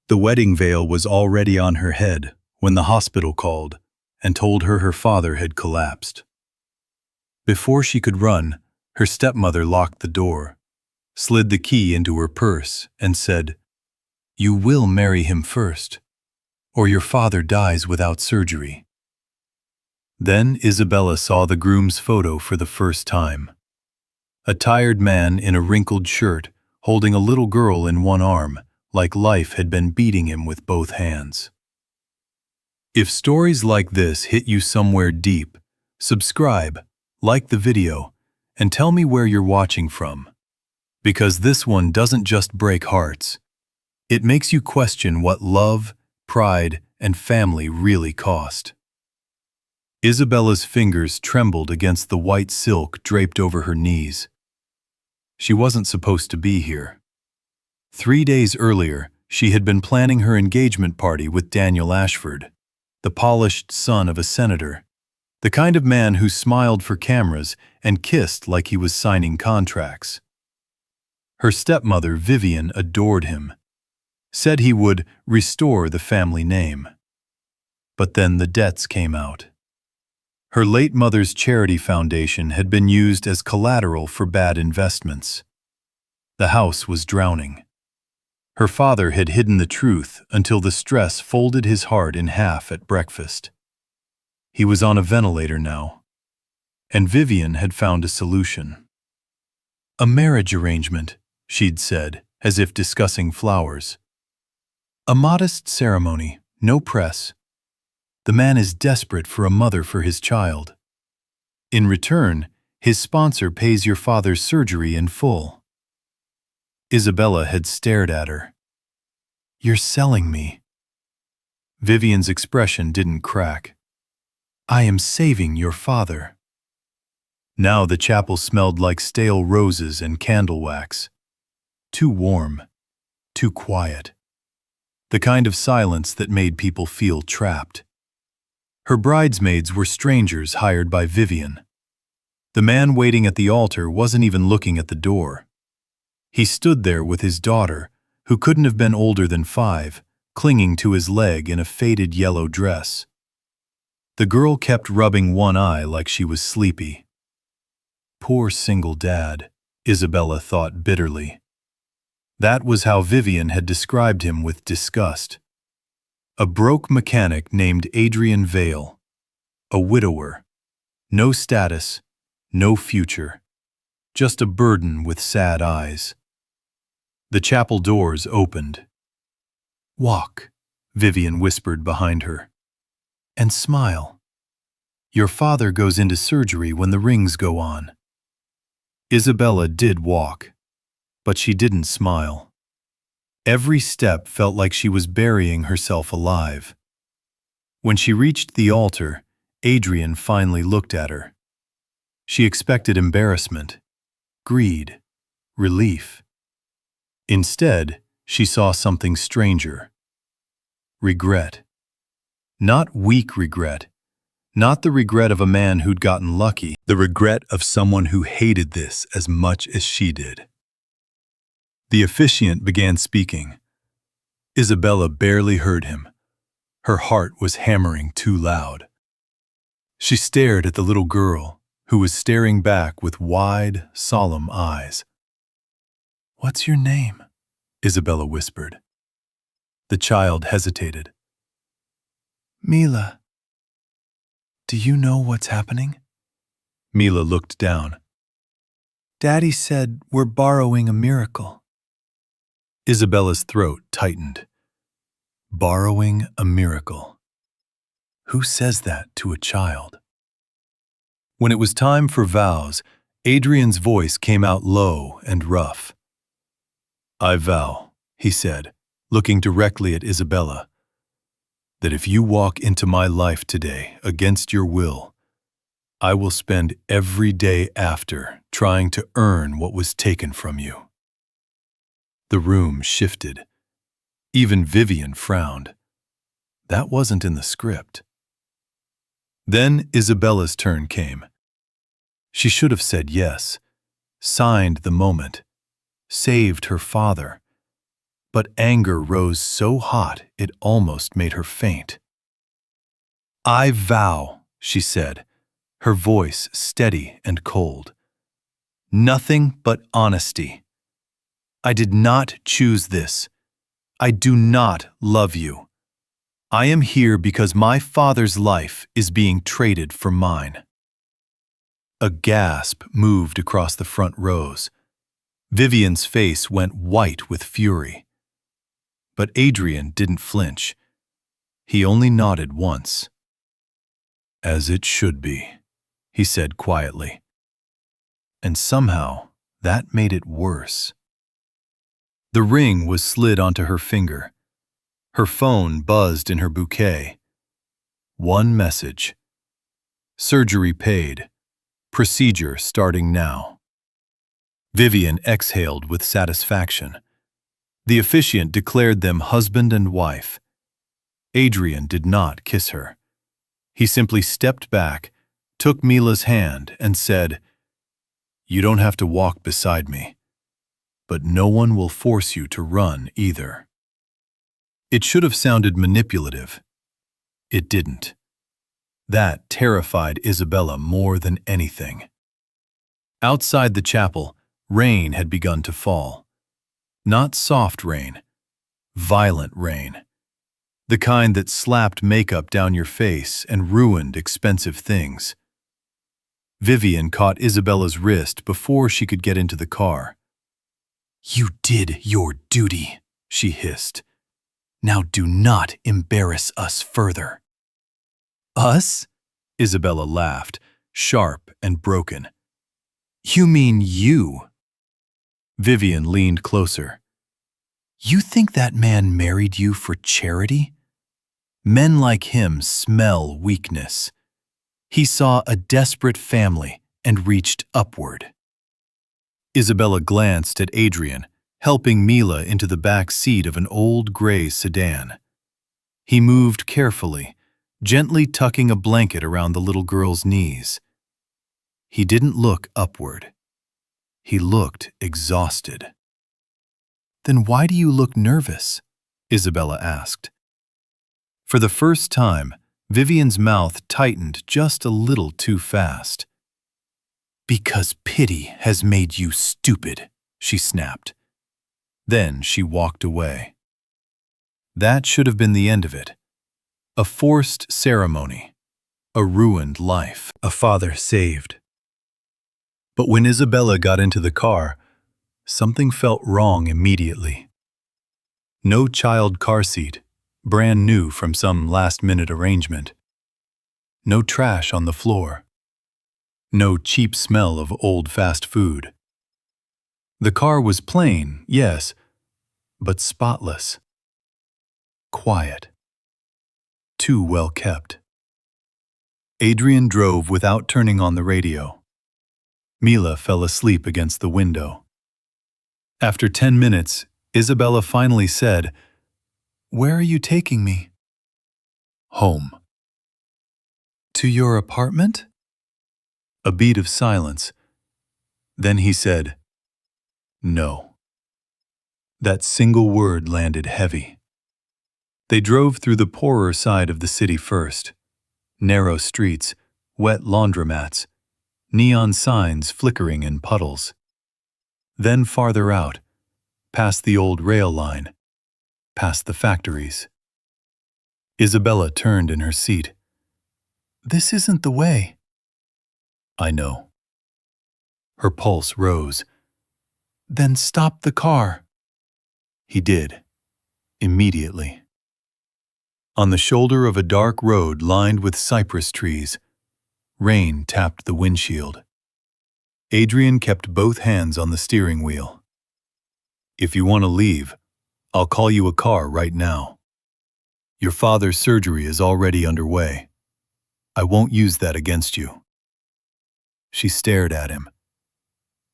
The wedding veil was already on her head when the hospital called and told her her father had collapsed. Before she could run, her stepmother locked the door, slid the key into her purse, and said, "You will marry him first, or your father dies without surgery." Then Isabella saw the groom's photo for the first time. A tired man in a wrinkled shirt, holding a little girl in one arm, like life had been beating him with both hands. If stories like this hit you somewhere deep, subscribe, like the video, and tell me where you're watching from. Because this one doesn't just break hearts. It makes you question what love, pride, and family really cost. Isabella's fingers trembled against the white silk draped over her knees. She wasn't supposed to be here. 3 days earlier, she had been planning her engagement party with Daniel Ashford, the polished son of a senator, the kind of man who smiled for cameras and kissed like he was signing contracts. Her stepmother, Vivian, adored him, said he would restore the family name. But then the debts came out. Her late mother's charity foundation had been used as collateral for bad investments. The house was drowning. Her father had hidden the truth until the stress folded his heart in half at breakfast. He was on a ventilator now, and Vivian had found a solution. "A marriage arrangement," she'd said, as if discussing flowers. "A modest ceremony, no press. The man is desperate for a mother for his child. In return, his sponsor pays your father's surgery in full." Isabella had stared at her. "You're selling me." Vivian's expression didn't crack. "I am saving your father." Now the chapel smelled like stale roses and candle wax. Too warm, too quiet. The kind of silence that made people feel trapped. Her bridesmaids were strangers hired by Vivian. The man waiting at the altar wasn't even looking at the door. He stood there with his daughter, who couldn't have been older than 5, clinging to his leg in a faded yellow dress. The girl kept rubbing one eye like she was sleepy. Poor single dad, Isabella thought bitterly. That was how Vivian had described him with disgust. A broke mechanic named Adrian Vale. A widower. No status, no future. Just a burden with sad eyes. The chapel doors opened. "Walk," Vivian whispered behind her. "And smile. Your father goes into surgery when the rings go on." Isabella did walk, but she didn't smile. Every step felt like she was burying herself alive. When she reached the altar, Adrian finally looked at her. She expected embarrassment, greed, relief. Instead, she saw something stranger. Regret. Not weak regret. Not the regret of a man who'd gotten lucky. The regret of someone who hated this as much as she did. The officiant began speaking. Isabella barely heard him. Her heart was hammering too loud. She stared at the little girl, who was staring back with wide, solemn eyes. "What's your name?" Isabella whispered. The child hesitated. "Mila." "Do you know what's happening?" Mila looked down. "Daddy said we're borrowing a miracle." Isabella's throat tightened. Borrowing a miracle. Who says that to a child? When it was time for vows, Adrian's voice came out low and rough. "I vow," he said, looking directly at Isabella, "that if you walk into my life today against your will, I will spend every day after trying to earn what was taken from you." The room shifted. Even Vivian frowned. That wasn't in the script. Then Isabella's turn came. She should have said yes, signed the moment, saved her father. but anger rose so hot it almost made her faint. "I vow," she said, her voice steady and cold. "Nothing but honesty. I did not choose this. I do not love you. I am here because my father's life is being traded for mine." A gasp moved across the front rows. Vivian's face went white with fury. But Adrian didn't flinch. He only nodded once. "As it should be," he said quietly. And somehow that made it worse. The ring was slid onto her finger. Her phone buzzed in her bouquet. One message. "Surgery paid. Procedure starting now." Vivian exhaled with satisfaction. The officiant declared them husband and wife. Adrian did not kiss her. He simply stepped back, took Mila's hand, and said, "You don't have to walk beside me, but no one will force you to run either." It should have sounded manipulative. It didn't. That terrified Isabella more than anything. Outside the chapel, rain had begun to fall. Not soft rain, violent rain. The kind that slapped makeup down your face and ruined expensive things. Vivian caught Isabella's wrist before she could get into the car. "You did your duty," she hissed. "Now do not embarrass us further." "Us?" Isabella laughed, sharp and broken. "You mean you?" Vivian leaned closer. "You think that man married you for charity? Men like him smell weakness. He saw a desperate family and reached upward." Isabella glanced at Adrian, helping Mila into the back seat of an old gray sedan. He moved carefully, gently tucking a blanket around the little girl's knees. He didn't look upward. He looked exhausted. "Then why do you look nervous?" Isabella asked. For the first time, Vivian's mouth tightened just a little too fast. "Because pity has made you stupid," she snapped. Then she walked away. That should have been the end of it. A forced ceremony. A ruined life. A father saved. But when Isabella got into the car, something felt wrong immediately. No child car seat, brand new from some last-minute arrangement. No trash on the floor. No cheap smell of old fast food. The car was plain, yes, but spotless. Quiet. Too well kept. Adrian drove without turning on the radio. Mila fell asleep against the window. After 10 minutes, Isabella finally said, "Where are you taking me?" "Home." "To your apartment?" A beat of silence. Then he said, "No." That single word landed heavy. They drove through the poorer side of the city first. Narrow streets, wet laundromats, neon signs flickering in puddles. Then farther out, past the old rail line, past the factories. Isabella turned in her seat. "This isn't the way." "I know." Her pulse rose. "Then stop the car." He did, immediately. On the shoulder of a dark road lined with cypress trees, rain tapped the windshield. Adrian kept both hands on the steering wheel. "If you want to leave, I'll call you a car right now. Your father's surgery is already underway. I won't use that against you." She stared at him.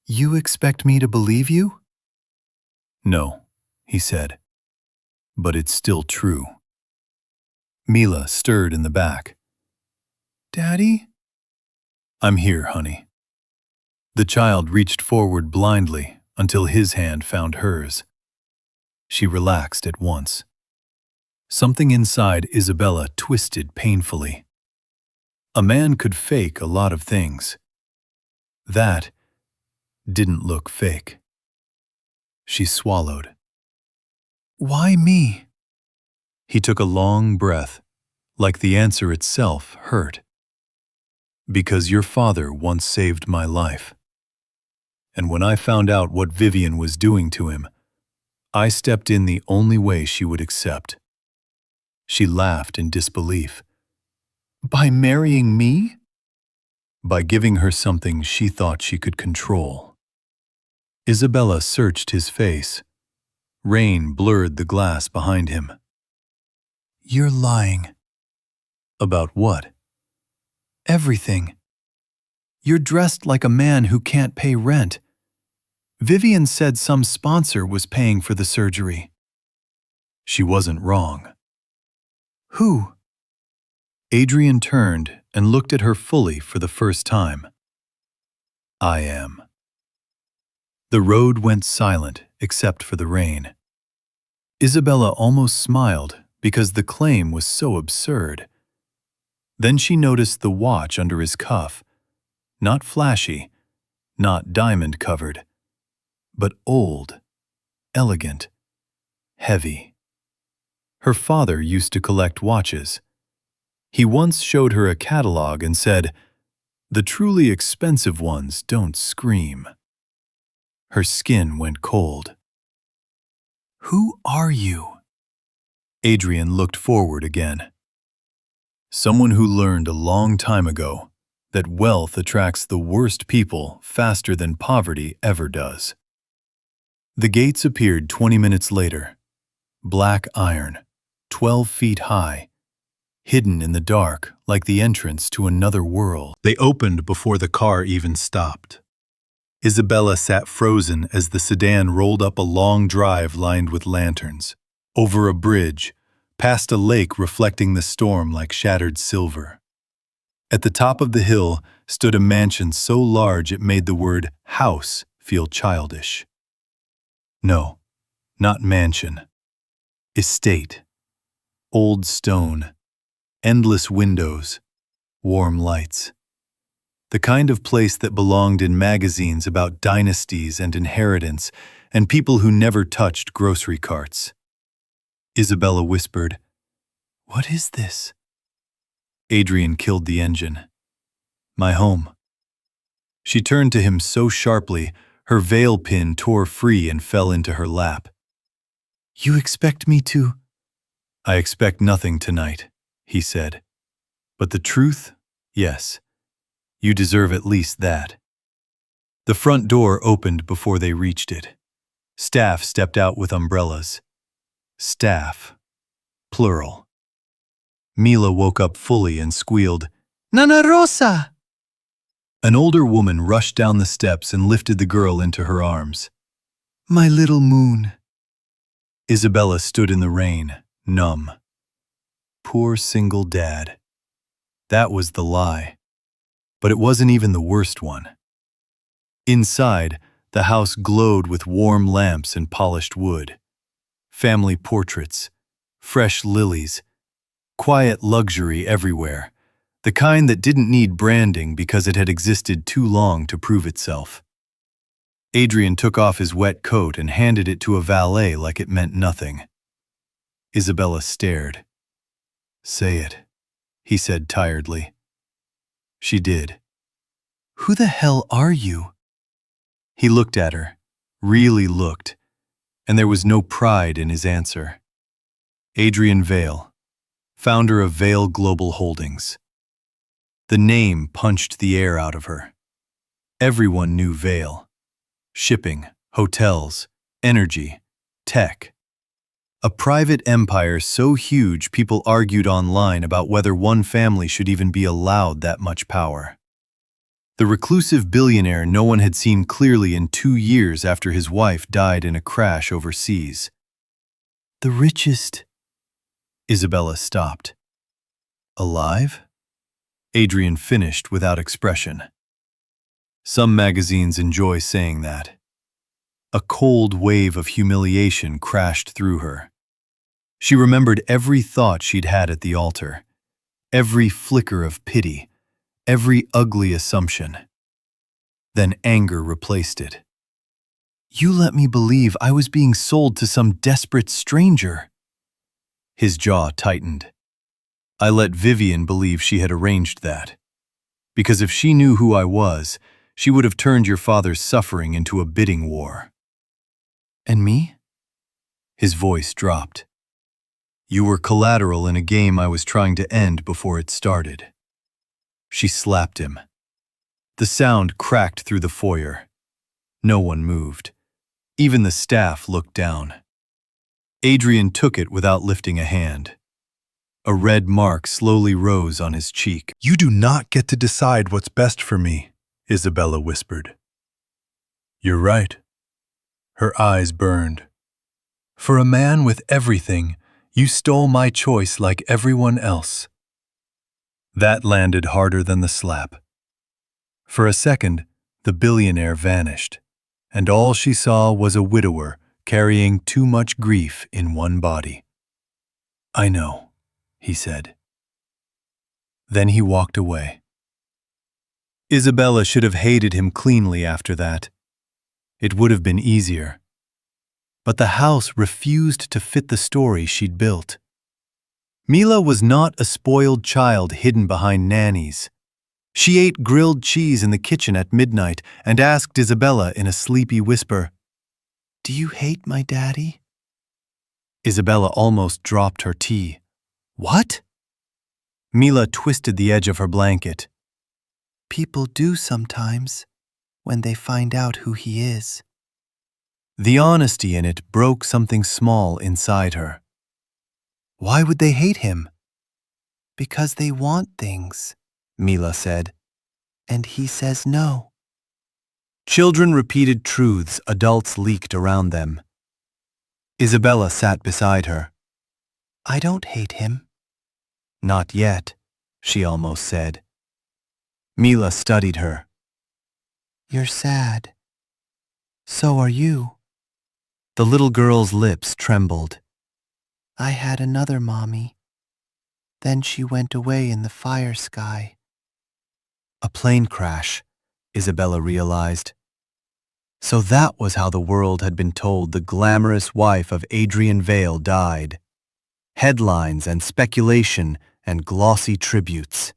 "You expect me to believe you?" "No," he said, "but it's still true." Mila stirred in the back. "Daddy?" "I'm here, honey." The child reached forward blindly until his hand found hers. She relaxed at once. Something inside Isabella twisted painfully. A man could fake a lot of things. That didn't look fake. She swallowed. Why me? He took a long breath, like the answer itself hurt. Because your father once saved my life. And when I found out what Vivian was doing to him, I stepped in the only way she would accept. She laughed in disbelief. By marrying me? By giving her something she thought she could control. Isabella searched his face. Rain blurred the glass behind him. You're lying. About what? Everything. You're dressed like a man who can't pay rent. Vivian said some sponsor was paying for the surgery. She wasn't wrong. Who? Adrian turned and looked at her fully for the first time. I am. The road went silent except for the rain. Isabella almost smiled because the claim was so absurd. Then she noticed the watch under his cuff. Not flashy, not diamond-covered, but old, elegant, heavy. Her father used to collect watches. He once showed her a catalog and said, "The truly expensive ones don't scream." Her skin went cold. Who are you? Adrian looked forward again. Someone who learned a long time ago that wealth attracts the worst people faster than poverty ever does. The gates appeared 20 minutes later. Black iron, 12 feet high, hidden in the dark like the entrance to another world. They opened before the car even stopped. Isabella sat frozen as the sedan rolled up a long drive lined with lanterns, over a bridge, past a lake reflecting the storm like shattered silver. At the top of the hill stood a mansion so large it made the word house feel childish. No, not mansion. Estate. Old stone. Endless windows. Warm lights. The kind of place that belonged in magazines about dynasties and inheritance and people who never touched grocery carts. Isabella whispered, "What is this?" Adrian killed the engine. "My home." She turned to him so sharply, her veil pin tore free and fell into her lap. "You expect me to?" "I expect nothing tonight," he said. "But the truth, yes. You deserve at least that." The front door opened before they reached it. Staff stepped out with umbrellas. Staff. Plural. Mila woke up fully and squealed, "Nana Rosa!" An older woman rushed down the steps and lifted the girl into her arms. "My little moon." Isabella stood in the rain, numb. Poor single dad. That was the lie. But it wasn't even the worst one. Inside, the house glowed with warm lamps and polished wood. Family portraits, fresh lilies, quiet luxury everywhere, the kind that didn't need branding because it had existed too long to prove itself. Adrian took off his wet coat and handed it to a valet like it meant nothing. Isabella stared. "Say it," he said tiredly. She did. "Who the hell are you?" He looked at her, really looked, and there was no pride in his answer. Adrian Vale, founder of Vale Global Holdings. The name punched the air out of her. Everyone knew Vale. Shipping, hotels, energy, tech. A private empire so huge people argued online about whether one family should even be allowed that much power. The reclusive billionaire no one had seen clearly in 2 years after his wife died in a crash overseas. "The richest..." Isabella stopped. "Alive?" Adrian finished without expression. Some magazines enjoy saying that. A cold wave of humiliation crashed through her. She remembered every thought she'd had at the altar, every flicker of pity, every ugly assumption. Then anger replaced it. "You let me believe I was being sold to some desperate stranger." His jaw tightened. "I let Vivian believe she had arranged that. Because if she knew who I was, she would have turned your father's suffering into a bidding war." "And me?" His voice dropped. "You were collateral in a game I was trying to end before it started." She slapped him. The sound cracked through the foyer. No one moved. Even the staff looked down. Adrian took it without lifting a hand. A red mark slowly rose on his cheek. "You do not get to decide what's best for me," Isabella whispered. "You're right." Her eyes burned. "For a man with everything, you stole my choice like everyone else." That landed harder than the slap. For a second, the billionaire vanished, and all she saw was a widower carrying too much grief in one body. "I know," he said. Then he walked away. Isabella should have hated him cleanly after that. It would have been easier. But the house refused to fit the story she'd built. Mila was not a spoiled child hidden behind nannies. She ate grilled cheese in the kitchen at midnight and asked Isabella in a sleepy whisper, "Do you hate my daddy?" Isabella almost dropped her tea. "What?" Mila twisted the edge of her blanket. "People do sometimes, when they find out who he is." The honesty in it broke something small inside her. "Why would they hate him?" "Because they want things," Mila said, "and he says no." Children repeated truths adults leaked around them. Isabella sat beside her. "I don't hate him." "Not yet," she almost said. Mila studied her. "You're sad. So are you." The little girl's lips trembled. "I had another mommy. Then she went away in the fire sky." A plane crash, Isabella realized. So that was how the world had been told the glamorous wife of Adrian Vale died. Headlines and speculation and glossy tributes.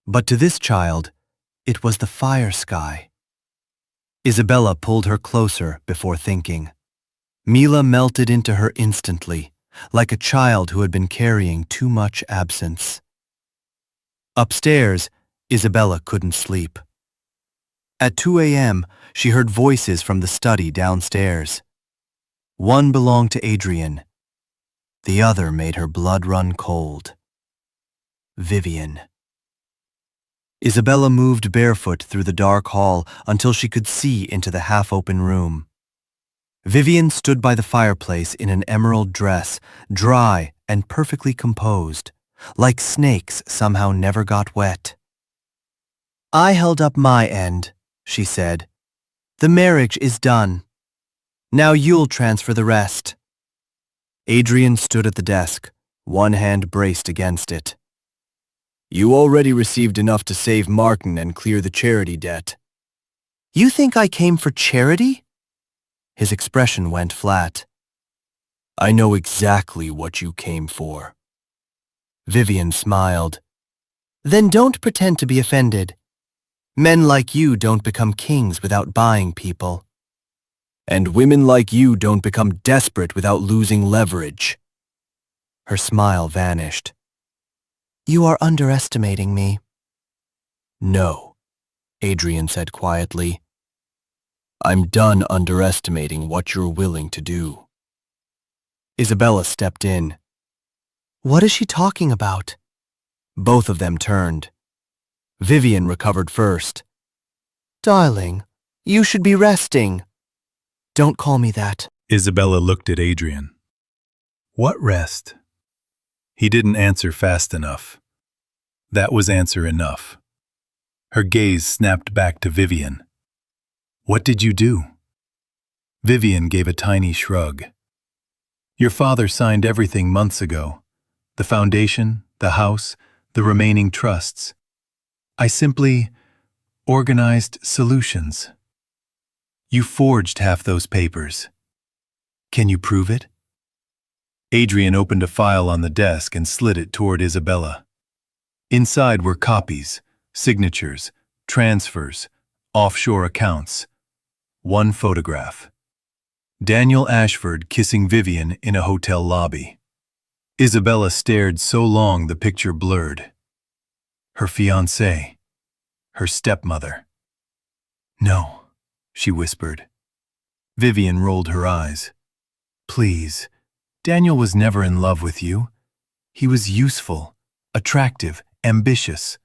But to this child, it was the fire sky. Isabella pulled her closer before thinking. Mila melted into her instantly, like a child who had been carrying too much absence. Upstairs, Isabella couldn't sleep. At 2 a.m., she heard voices from the study downstairs. One belonged to Adrian. The other made her blood run cold. Vivian. Isabella moved barefoot through the dark hall until she could see into the half-open room. Vivian stood by the fireplace in an emerald dress, dry and perfectly composed, like snakes somehow never got wet. "I held up my end," she said. "The marriage is done. Now you'll transfer the rest." Adrian stood at the desk, one hand braced against it. "You already received enough to save Martin and clear the charity debt." "You think I came for charity?" His expression went flat. "I know exactly what you came for." Vivian smiled. "Then don't pretend to be offended. Men like you don't become kings without buying people." "And women like you don't become desperate without losing leverage." Her smile vanished. "You are underestimating me." "No," Adrian said quietly. "I'm done underestimating what you're willing to do." Isabella stepped in. "What is she talking about?" Both of them turned. Vivian recovered first. "Darling, you should be resting." "Don't call me that." Isabella looked at Adrian. "What rest?" He didn't answer fast enough. That was answer enough. Her gaze snapped back to Vivian. "What did you do?" Vivian gave a tiny shrug. Your father signed everything months ago. The foundation, the house, the remaining trusts. I simply organized solutions. You forged half those papers. Can you prove it? Adrian opened a file on the desk and slid it toward Isabella. Inside were copies, signatures, transfers, offshore accounts. One photograph. Daniel Ashford kissing Vivian in a hotel lobby. Isabella stared so long the picture blurred. Her fiancé. Her stepmother. No, she whispered. Vivian rolled her eyes. Please, Daniel was never in love with you. He was useful, attractive, ambitious.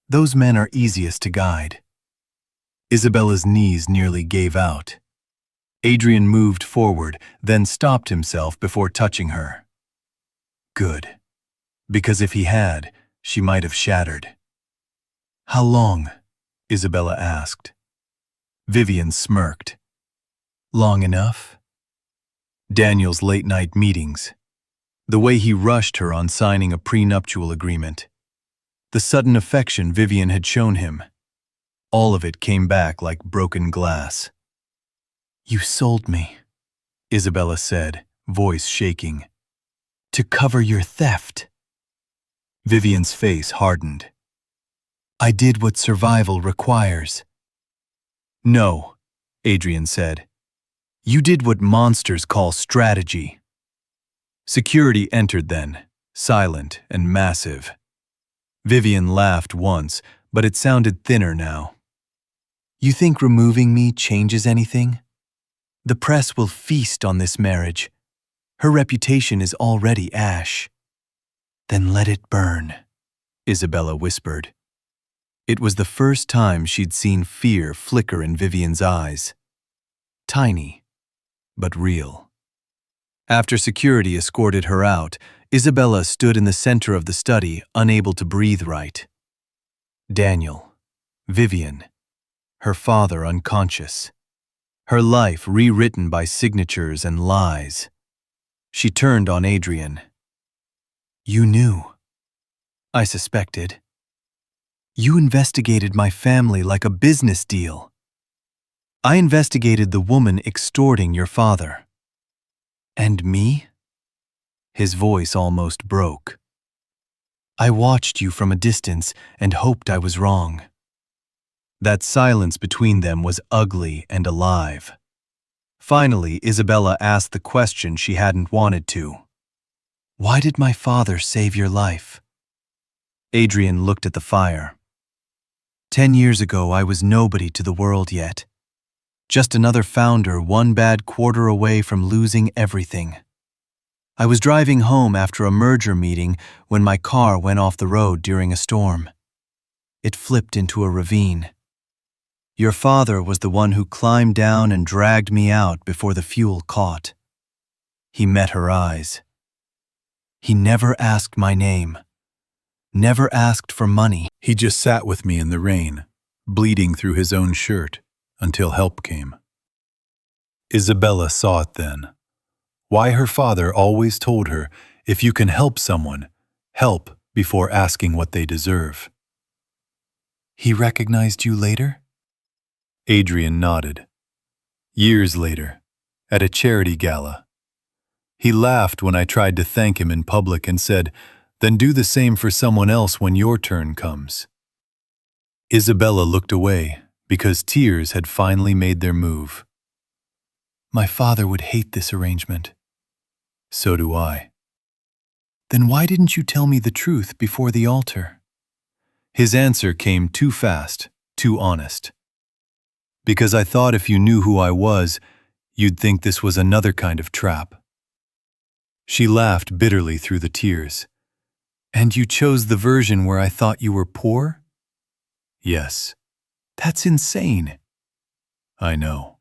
Those men are easiest to guide. Isabella's knees nearly gave out. Adrian moved forward, then stopped himself before touching her. Good. Because if he had, she might have shattered. How long? Isabella asked. Vivian smirked. Long enough? Daniel's late-night meetings. The way he rushed her on signing a prenuptial agreement. The sudden affection Vivian had shown him. All of it came back like broken glass. You sold me, Isabella said, voice shaking. To cover your theft. Vivian's face hardened. I did what survival requires. No, Adrian said. You did what monsters call strategy. Security entered then, silent and massive. Vivian laughed once, but it sounded thinner now. You think removing me changes anything? The press will feast on this marriage. Her reputation is already ash. Then let it burn, Isabella whispered. It was the first time she'd seen fear flicker in Vivian's eyes. Tiny, but real. After security escorted her out, Isabella stood in the center of the study, unable to breathe right. Daniel, Vivian, her father unconscious. Her life rewritten by signatures and lies. She turned on Adrian. You knew. I suspected. You investigated my family like a business deal. I investigated the woman extorting your father. And me? His voice almost broke. I watched you from a distance and hoped I was wrong. That silence between them was ugly and alive. Finally, Isabella asked the question she hadn't wanted to. Why did my father save your life? Adrian looked at the fire. 10 years ago, I was nobody to the world yet. Just another founder, one bad quarter away from losing everything. I was driving home after a merger meeting when my car went off the road during a storm. It flipped into a ravine. Your father was the one who climbed down and dragged me out before the fuel caught. He met her eyes. He never asked my name. Never asked for money. He just sat with me in the rain, bleeding through his own shirt, until help came. Isabella saw it then. Why her father always told her, if you can help someone, help before asking what they deserve. He recognized you later? Adrian nodded. Years later, at a charity gala. He laughed when I tried to thank him in public and said, then do the same for someone else when your turn comes. Isabella looked away because tears had finally made their move. My father would hate this arrangement. So do I. Then why didn't you tell me the truth before the altar? His answer came too fast, too honest. Because I thought if you knew who I was, you'd think this was another kind of trap. She laughed bitterly through the tears. And you chose the version where I thought you were poor? Yes. That's insane. I know.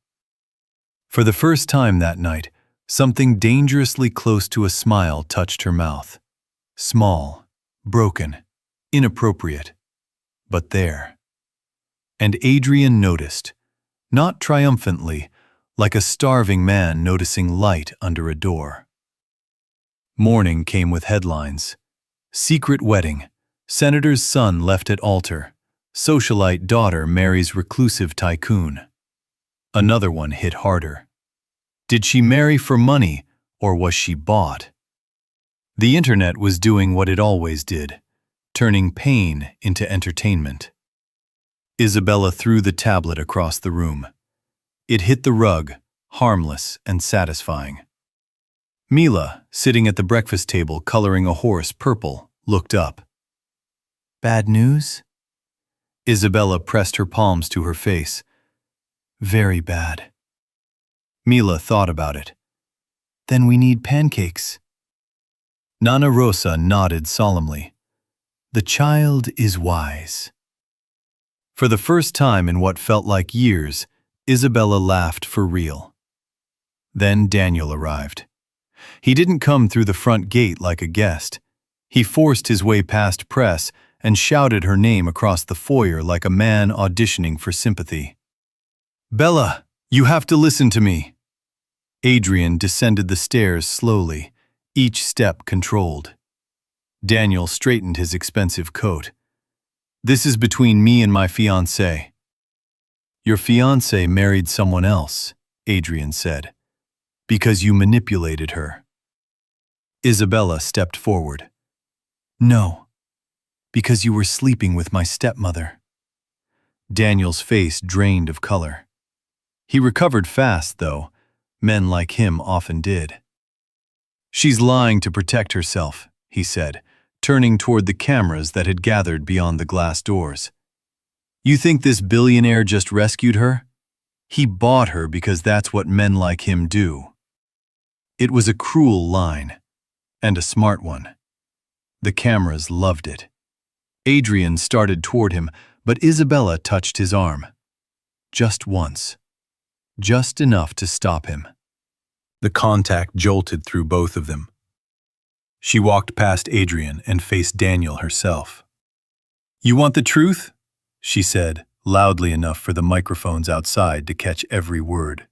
For the first time that night, something dangerously close to a smile touched her mouth. Small, broken, inappropriate, but there. And Adrian noticed, not triumphantly, like a starving man noticing light under a door. Morning came with headlines. Secret wedding. Senator's son left at altar. Socialite daughter marries reclusive tycoon. Another one hit harder. Did she marry for money, or was she bought? The internet was doing what it always did, turning pain into entertainment. Isabella threw the tablet across the room. It hit the rug, harmless and satisfying. Mila, sitting at the breakfast table coloring a horse purple, looked up. Bad news? Isabella pressed her palms to her face. Very bad. Mila thought about it. Then we need pancakes. Nana Rosa nodded solemnly. The child is wise. For the first time in what felt like years, Isabella laughed for real. Then Daniel arrived. He didn't come through the front gate like a guest. He forced his way past press and shouted her name across the foyer like a man auditioning for sympathy. Bella, you have to listen to me. Adrian descended the stairs slowly, each step controlled. Daniel straightened his expensive coat. This is between me and my fiancé. Your fiancé married someone else, Adrian said, because you manipulated her. Isabella stepped forward. No, because you were sleeping with my stepmother. Daniel's face drained of color. He recovered fast, though. Men like him often did. She's lying to protect herself, he said, turning toward the cameras that had gathered beyond the glass doors. You think this billionaire just rescued her? He bought her because that's what men like him do. It was a cruel line, and a smart one. The cameras loved it. Adrian started toward him, but Isabella touched his arm. Just once. Just enough to stop him. The contact jolted through both of them. She walked past Adrian and faced Daniel herself. You want the truth? She said, loudly enough for the microphones outside to catch every word.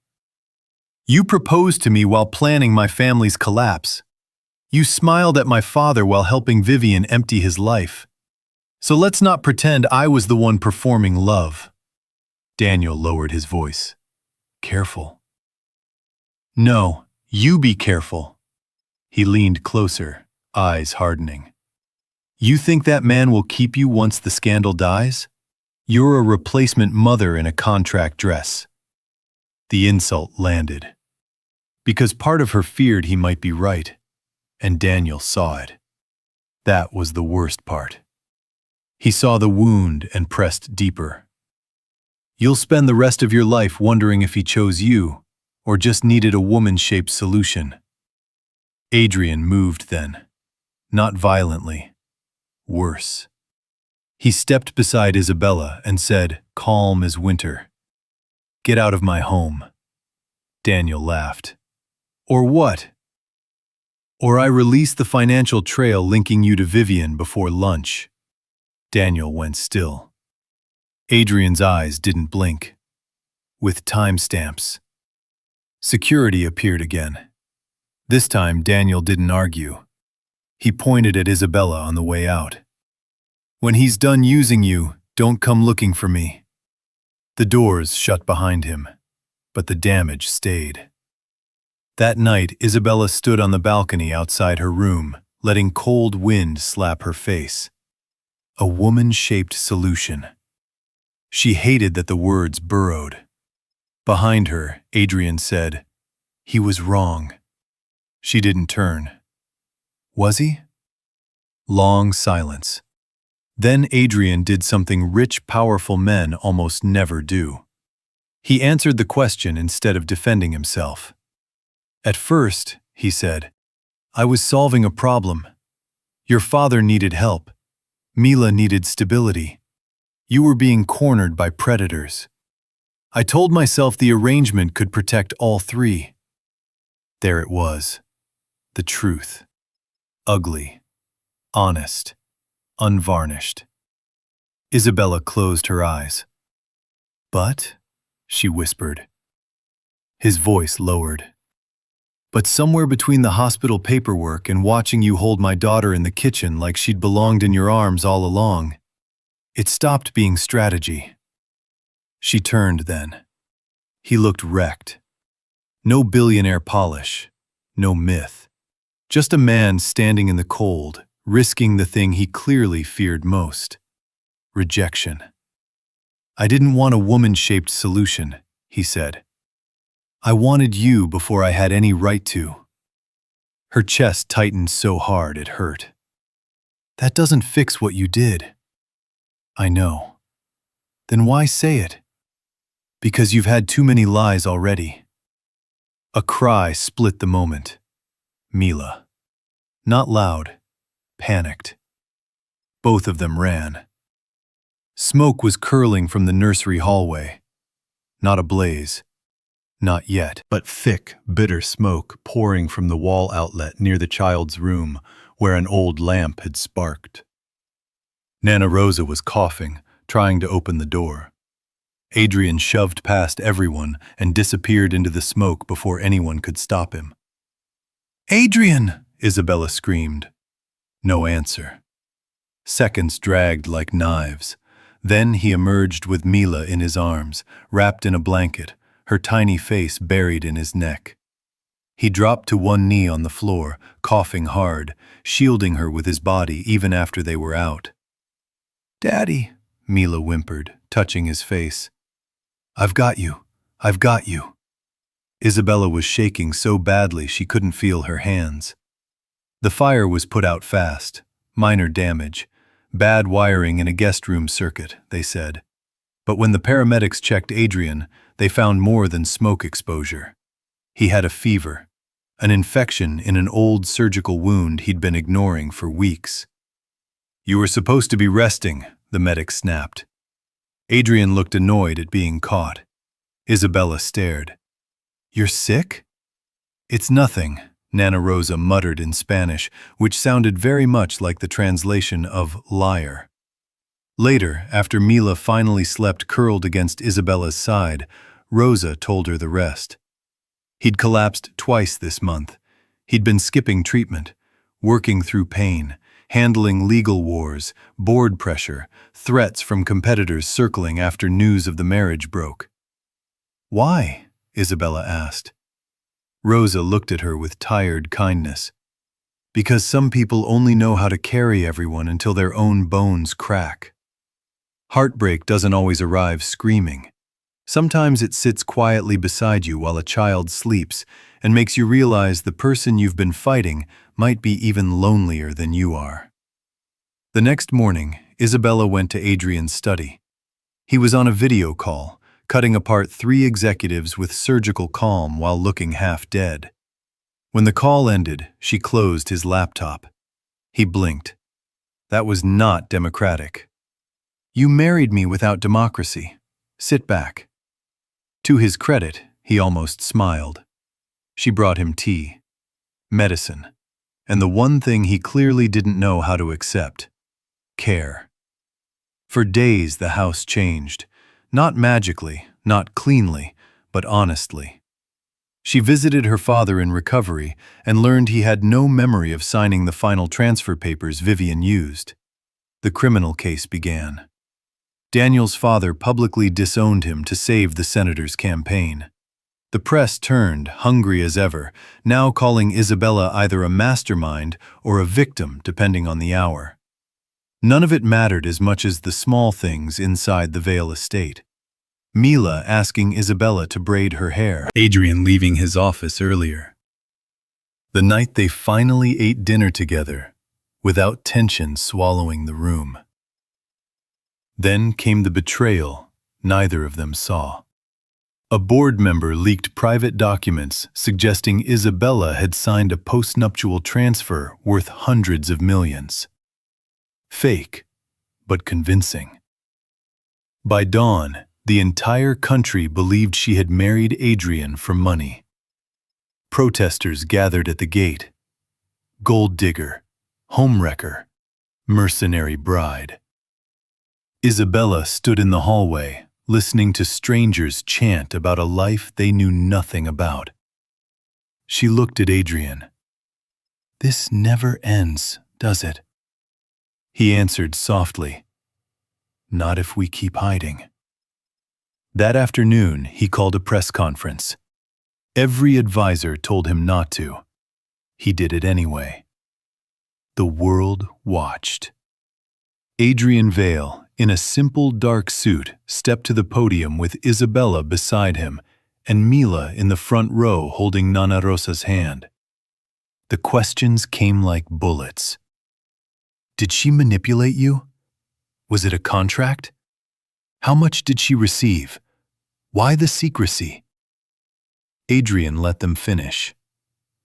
You proposed to me while planning my family's collapse. You smiled at my father while helping Vivian empty his life. So let's not pretend I was the one performing love. Daniel lowered his voice. Careful. No, you be careful. He leaned closer, eyes hardening. You think that man will keep you once the scandal dies? You're a replacement mother in a contract dress. The insult landed. Because part of her feared he might be right, and Daniel saw it. That was the worst part. He saw the wound and pressed deeper. You'll spend the rest of your life wondering if he chose you, or just needed a woman-shaped solution. Adrian moved then. Not violently. Worse. He stepped beside Isabella and said, calm as winter, Get out of my home. Daniel laughed. Or what? Or I release the financial trail linking you to Vivian before lunch. Daniel went still. Adrian's eyes didn't blink. With timestamps. Security appeared again. This time Daniel didn't argue. He pointed at Isabella on the way out. When he's done using you, don't come looking for me. The doors shut behind him, but the damage stayed. That night, Isabella stood on the balcony outside her room, letting cold wind slap her face. A woman-shaped solution. She hated that the words burrowed. Behind her, Adrian said, He was wrong. She didn't turn. Was he? Long silence. Then Adrian did something rich, powerful men almost never do. He answered the question instead of defending himself. At first, he said, I was solving a problem. Your father needed help. Mila needed stability. You were being cornered by predators. I told myself the arrangement could protect all three. There it was. The truth. Ugly. Honest. Unvarnished. Isabella closed her eyes. But, she whispered, His voice lowered. But somewhere between the hospital paperwork and watching you hold my daughter in the kitchen like she'd belonged in your arms all along, it stopped being strategy. She turned then. He looked wrecked. No billionaire polish, no myth. Just a man standing in the cold, risking the thing he clearly feared most: rejection. I didn't want a woman-shaped solution, he said. I wanted you before I had any right to. Her chest tightened so hard it hurt. That doesn't fix what you did. I know. Then why say it? Because you've had too many lies already. A cry split the moment. Mila. Not loud, panicked. Both of them ran. Smoke was curling from the nursery hallway. Not a blaze. Not yet, but thick, bitter smoke pouring from the wall outlet near the child's room, where an old lamp had sparked. Nana Rosa was coughing, trying to open the door. Adrian shoved past everyone and disappeared into the smoke before anyone could stop him. "Adrian!" Isabella screamed. No answer. Seconds dragged like knives. Then he emerged with Mila in his arms, wrapped in a blanket, her tiny face buried in his neck. He dropped to one knee on the floor, coughing hard, shielding her with his body even after they were out. "Daddy," Mila whimpered, touching his face. "I've got you. I've got you." Isabella was shaking so badly she couldn't feel her hands. The fire was put out fast. Minor damage. Bad wiring in a guest room circuit, they said. But when the paramedics checked Adrian, they found more than smoke exposure. He had a fever, an infection in an old surgical wound he'd been ignoring for weeks. "You were supposed to be resting," the medic snapped. Adrian looked annoyed at being caught. Isabella stared. "You're sick?" "It's nothing," Nana Rosa muttered in Spanish, which sounded very much like the translation of liar. Later, after Mila finally slept curled against Isabella's side, Rosa told her the rest. He'd collapsed twice this month. He'd been skipping treatment, working through pain, handling legal wars, board pressure, threats from competitors circling after news of the marriage broke. "Why?" Isabella asked. Rosa looked at her with tired kindness. "Because some people only know how to carry everyone until their own bones crack. Heartbreak doesn't always arrive screaming. Sometimes it sits quietly beside you while a child sleeps and makes you realize the person you've been fighting might be even lonelier than you are." The next morning, Isabella went to Adrian's study. He was on a video call, cutting apart 3 executives with surgical calm while looking half dead. When the call ended, she closed his laptop. He blinked. That was not democratic. "You married me without democracy. Sit back." To his credit, he almost smiled. She brought him tea, medicine, and the one thing he clearly didn't know how to accept: care. For days the house changed, not magically, not cleanly, but honestly. She visited her father in recovery and learned he had no memory of signing the final transfer papers Vivian used. The criminal case began. Daniel's father publicly disowned him to save the senator's campaign. The press turned, hungry as ever, now calling Isabella either a mastermind or a victim, depending on the hour. None of it mattered as much as the small things inside the Vale estate. Mila asking Isabella to braid her hair. Adrian leaving his office earlier. The night they finally ate dinner together, without tension swallowing the room. Then came the betrayal neither of them saw. A board member leaked private documents suggesting Isabella had signed a postnuptial transfer worth hundreds of millions. Fake, but convincing. By dawn, the entire country believed she had married Adrian for money. Protesters gathered at the gate. Gold digger, homewrecker, mercenary bride. Isabella stood in the hallway, listening to strangers chant about a life they knew nothing about. She looked at Adrian. "This never ends, does it?" He answered softly, "Not if we keep hiding." That afternoon, he called a press conference. Every advisor told him not to. He did it anyway. The world watched. Adrian Vale, in a simple dark suit, stepped to the podium with Isabella beside him and Mila in the front row holding Nana Rosa's hand. The questions came like bullets. Did she manipulate you? Was it a contract? How much did she receive? Why the secrecy? Adrian let them finish.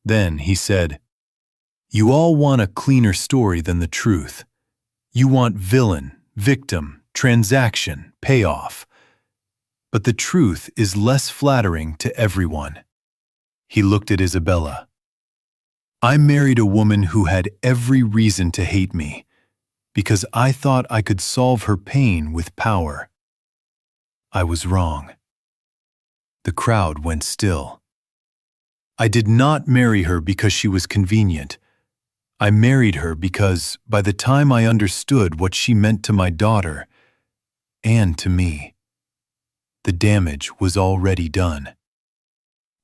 Then he said, "You all want a cleaner story than the truth. You want villain, victim, transaction, payoff. But the truth is less flattering to everyone." He looked at Isabella. "I married a woman who had every reason to hate me, because I thought I could solve her pain with power. I was wrong." The crowd went still. "I did not marry her because she was convenient. I married her because, by the time I understood what she meant to my daughter, and to me, the damage was already done."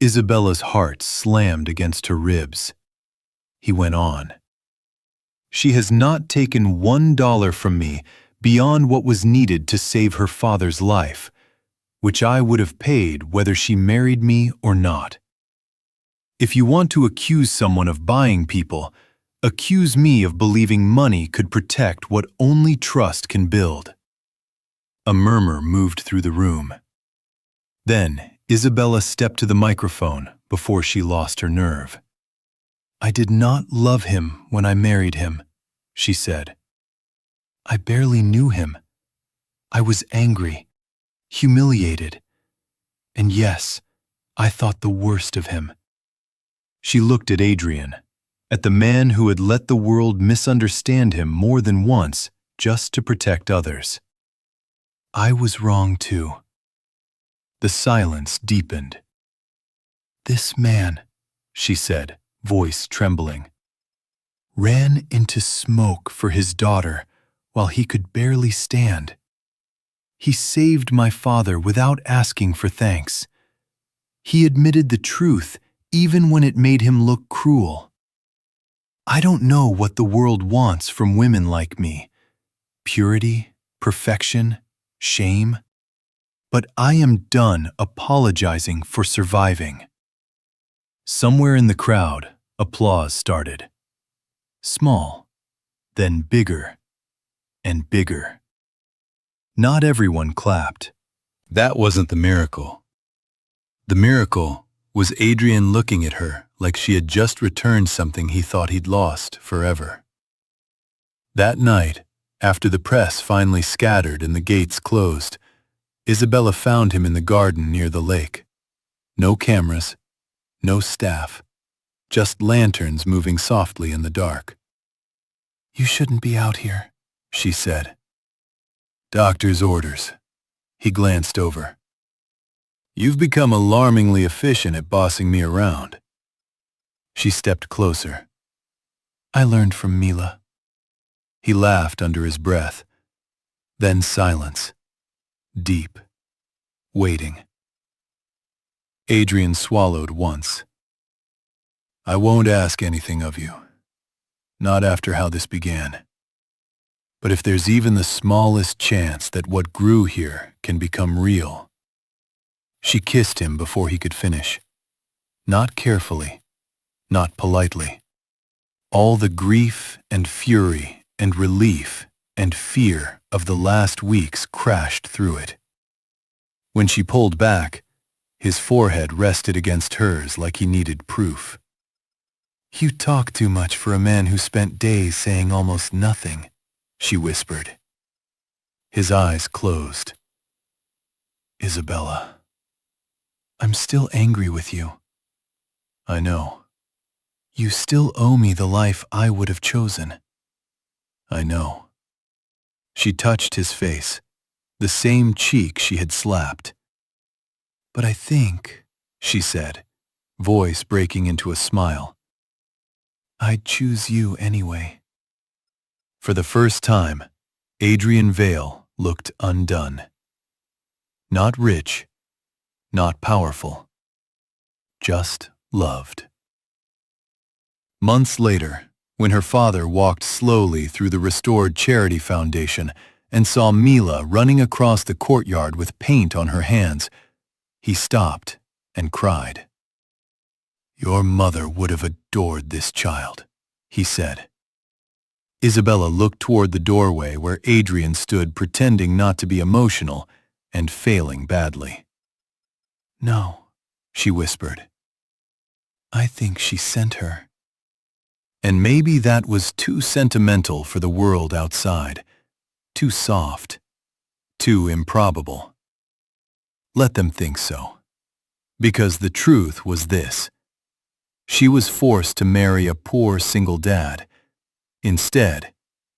Isabella's heart slammed against her ribs. He went on. "She has not taken $1 from me beyond what was needed to save her father's life, which I would have paid whether she married me or not. If you want to accuse someone of buying people, accuse me of believing money could protect what only trust can build." A murmur moved through the room. Then Isabella stepped to the microphone before she lost her nerve. "I did not love him when I married him," she said. "I barely knew him. I was angry, humiliated, and yes, I thought the worst of him." She looked at Adrian, at the man who had let the world misunderstand him more than once just to protect others. "I was wrong too." The silence deepened. "This man," she said, voice trembling, "ran into smoke for his daughter while he could barely stand. He saved my father without asking for thanks. He admitted the truth even when it made him look cruel. I don't know what the world wants from women like me. Purity, perfection, shame. But I am done apologizing for surviving." Somewhere in the crowd, applause started. Small, then bigger and bigger. Not everyone clapped. That wasn't the miracle. The miracle was Adrian looking at her like she had just returned something he thought he'd lost forever. That night, after the press finally scattered and the gates closed, Isabella found him in the garden near the lake. No cameras, no staff, just lanterns moving softly in the dark. "You shouldn't be out here," she said. "Doctor's orders." He glanced over. "You've become alarmingly efficient at bossing me around." She stepped closer. "I learned from Mila." He laughed under his breath. Then silence. Deep. Waiting. Adrian swallowed once. "I won't ask anything of you. Not after how this began. But if there's even the smallest chance that what grew here can become real." She kissed him before he could finish. Not carefully, not politely. All the grief and fury and relief and fear of the last weeks crashed through it. When she pulled back, his forehead rested against hers like he needed proof. "You talk too much for a man who spent days saying almost nothing," she whispered. His eyes closed. "Isabella, I'm still angry with you." "I know." "You still owe me the life I would have chosen." "I know." She touched his face, the same cheek she had slapped. "But I think," she said, voice breaking into a smile, "I'd choose you anyway." For the first time, Adrian Vale looked undone. Not rich, not powerful, just loved. Months later, when her father walked slowly through the restored charity foundation and saw Mila running across the courtyard with paint on her hands, he stopped and cried. "Your mother would have adored this child," he said. Isabella looked toward the doorway where Adrian stood pretending not to be emotional and failing badly. "No," she whispered. "I think she sent her." And maybe that was too sentimental for the world outside, too soft, too improbable. Let them think so. Because the truth was this. She was forced to marry a poor single dad. Instead,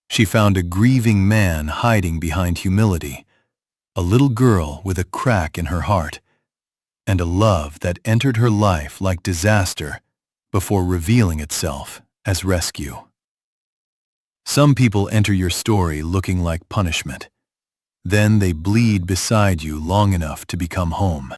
she found a grieving man hiding behind humility, a little girl with a crack in her heart, and a love that entered her life like disaster before revealing itself as rescue. Some people enter your story looking like punishment. Then they bleed beside you long enough to become home.